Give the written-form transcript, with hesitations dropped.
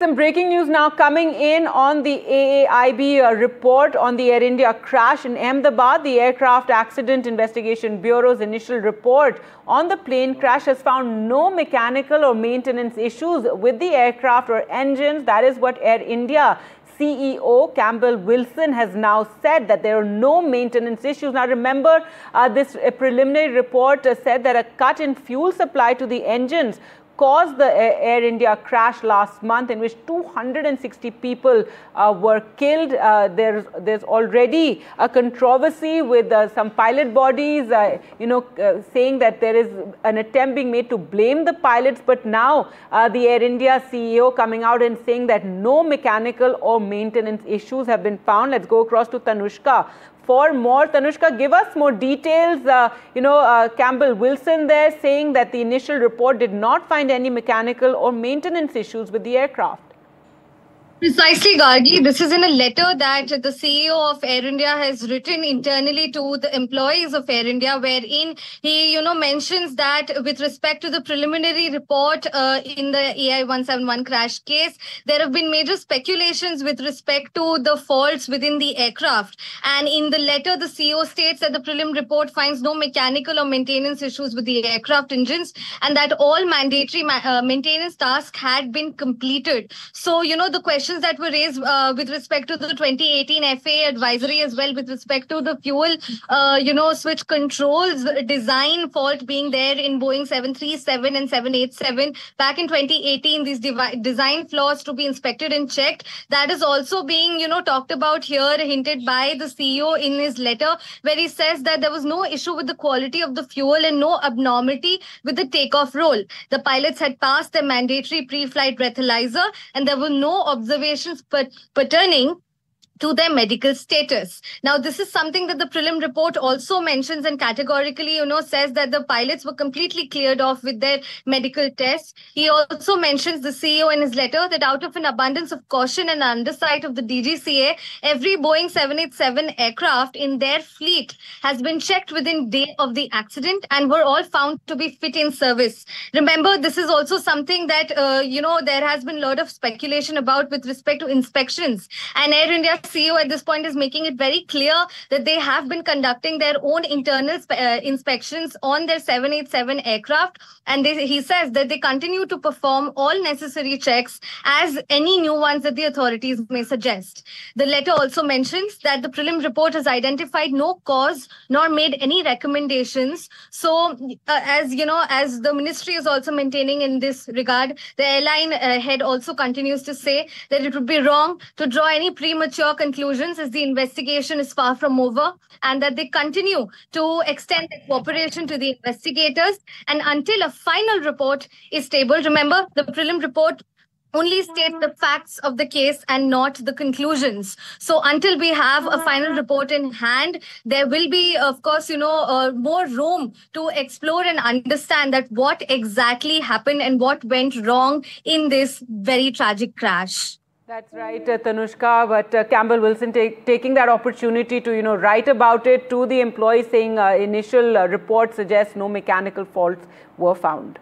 Some breaking news now coming in on the AAIB report on the Air India crash in Ahmedabad. The Aircraft Accident Investigation Bureau's initial report on the plane crash has found no mechanical or maintenance issues with the aircraft or engines. That is what Air India CEO Campbell Wilson has now said, that there are no maintenance issues. Now remember, this preliminary report said that a cut in fuel supply to the engines caused the Air India crash last month, in which 260 people were killed. There's already a controversy with some pilot bodies, saying that there is an attempt being made to blame the pilots. But now the Air India CEO coming out and saying that no mechanical or maintenance issues have been found. Let's go across to Tanushka for more. Tanushka, give us more details. Campbell Wilson there saying that the initial report did not find any mechanical or maintenance issues with the aircraft. Precisely, Gargi. This is in a letter that the CEO of Air India has written internally to the employees of Air India, wherein he, mentions that with respect to the preliminary report in the AI-171 crash case, there have been major speculations with respect to the faults within the aircraft. And in the letter, the CEO states that the prelim report finds no mechanical or maintenance issues with the aircraft engines, and that all mandatory maintenance tasks had been completed. So, the question that were raised with respect to the 2018 FAA advisory as well with respect to the fuel, switch controls design fault being there in Boeing 737 and 787. Back in 2018, these design flaws to be inspected and checked. That is also being, talked about here, hinted by the CEO in his letter, where he says that there was no issue with the quality of the fuel and no abnormality with the takeoff roll. The pilots had passed their mandatory pre-flight breathalyzer, and there were no observations pertaining to their medical status. Now, this is something that the prelim report also mentions and categorically, says that the pilots were completely cleared off with their medical tests. He also mentions, the CEO in his letter, that out of an abundance of caution and oversight of the DGCA, every Boeing 787 aircraft in their fleet has been checked within day of the accident and were all found to be fit in service. Remember, this is also something that, there has been a lot of speculation about with respect to inspections. And Air India CEO at this point is making it very clear that they have been conducting their own internal inspections on their 787 aircraft, and he says that they continue to perform all necessary checks as any new ones that the authorities may suggest. The letter also mentions that the prelim report has identified no cause nor made any recommendations. So as the ministry is also maintaining in this regard, the airline head also continues to say that it would be wrong to draw any premature conclusions as the investigation is far from over, and that they continue to extend their cooperation to the investigators and until a final report is tabled. Remember, the prelim report only states the facts of the case and not the conclusions. So until we have a final report in hand, there will be, of course, more room to explore and understand that what exactly happened and what went wrong in this very tragic crash. That's right, Tanushka, but Campbell Wilson taking that opportunity to, write about it to the employees, saying initial report suggests no mechanical faults were found.